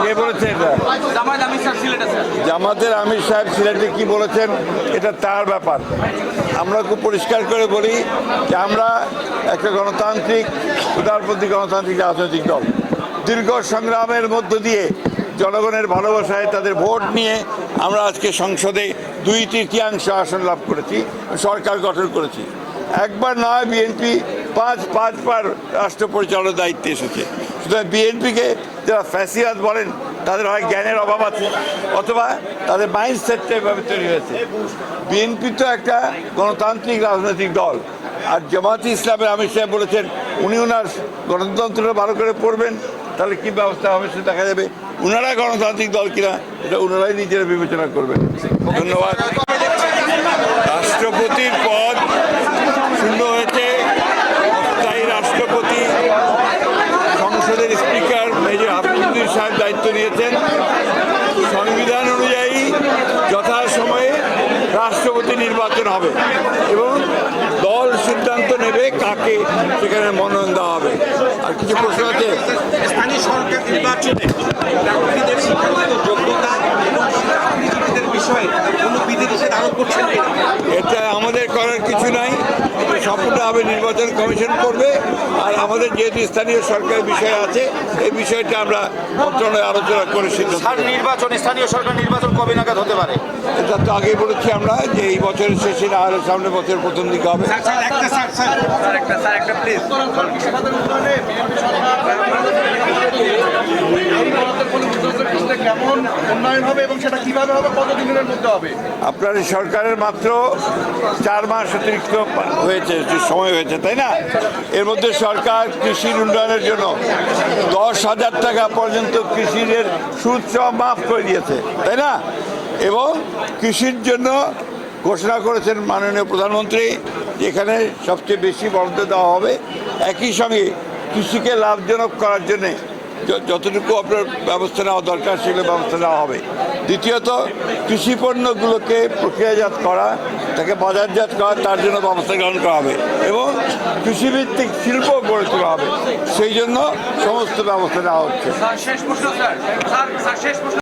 কে বলেছে এটা? জামাতের আমির সাহেব সিলেটে কি বলেছেন এটা তার ব্যাপার। আমরা খুব পরিষ্কার করে বলি যে আমরা একটা গণতান্ত্রিক উদারপন্থী গণতান্ত্রিক রাজনৈতিক দল। দীর্ঘ সংগ্রামের মধ্য দিয়ে জনগণের ভালোবাসায় তাদের ভোট নিয়ে আমরা আজকে সংসদে 2/3 আসন লাভ করেছি, সরকার গঠন করেছি। একবার নয়, বিএনপি পাঁচবার রাষ্ট্র পরিচালনার দায়িত্বে এসেছে। সুতরাং বিএনপিকে যারা ফ্যাসিবাদ বলেন তাদের হয় জ্ঞানের অভাব আছে অথবা তাদের মাইন্ডসেটটা এভাবে তৈরি হয়েছে। বিএনপি তো একটা গণতান্ত্রিক রাজনৈতিক দল, আর জামায়াতে ইসলামের আমির সাহেব বলেছেন উনি ওনার গণতন্ত্রটা ভালো করে পড়বেন, তাহলে কী ব্যবস্থা হবে সেটা দেখা যাবে। ওনারা গণতান্ত্রিক দল কিনা এটা ওনারাই নিজেরা বিবেচনা করবেন। ধন্যবাদ। রাষ্ট্রপতির পদ শূন্য হয়েছে। অস্থায়ী রাষ্ট্রপতি সংসদের স্পিকার মেজর হাফিজুদ্দিন সাহেব দায়িত্ব নিয়েছেন। সংবিধান অনুযায়ী যথাসময়ে রাষ্ট্রপতি নির্বাচন হবে এবং দল সিদ্ধান্ত নেবে কাকে সেখানে মনোনয়ন দেওয়া হবে। আর কিছু প্রশ্ন আছে? স্থানীয় সরকার নির্বাচনে প্রার্থীদের শিক্ষাগত যোগ্যতা এবং চাকরিজীবীদের বিষয়ে কোনো বিধিনিষেধ আরোপ করছেন কিনা? এটা আমাদের করার কিছু নাই, সম্পূর্ণভাবে নির্বাচন কমিশন করবে। আর আমাদের যেহেতু স্থানীয় সরকারের বিষয় আছে, এই বিষয়টা আমরা মন্ত্রণালয়ে আলোচনা করে স্থানীয় সরকার নির্বাচন কবে নাগাদ হতে পারে? এটা তো আগেই বলেছি আমরা যে এই বছরের শেষে না হলে সামনের বছরের প্রথম দিকে হবে। কেমন উন্নয়ন হবে এবং সেটা কিভাবে হবে, কতদিনের মধ্যে হবে? আপনার সরকারের মাত্র 4 মাস অতিরিক্ত হয়েছে, সময় হয়েছে, তাই না? এর মধ্যে সরকার কৃষির উন্নয়নের জন্য 10,000 টাকা পর্যন্ত কৃষির সুদ সহ মাফ করে দিয়েছে, তাই না? এবং কৃষির জন্য ঘোষণা করেছেন মাননীয় প্রধানমন্ত্রী যেখানে সবচেয়ে বেশি বরাদ্দ দেওয়া হবে। একই সঙ্গে কৃষিকে লাভজনক করার জন্যে যতটুকু আপনার ব্যবস্থা নেওয়া দরকার সেগুলো ব্যবস্থা নেওয়া হবে। দ্বিতীয়ত কৃষি পণ্যগুলোকে প্রক্রিয়াজাত করা, তাকে বাজারজাত করা, তার জন্য ব্যবস্থা গ্রহণ করা হবে এবং কৃষিভিত্তিক শিল্প গড়ে তোলা হবে। সেই জন্য সমস্ত ব্যবস্থা নেওয়া হচ্ছে।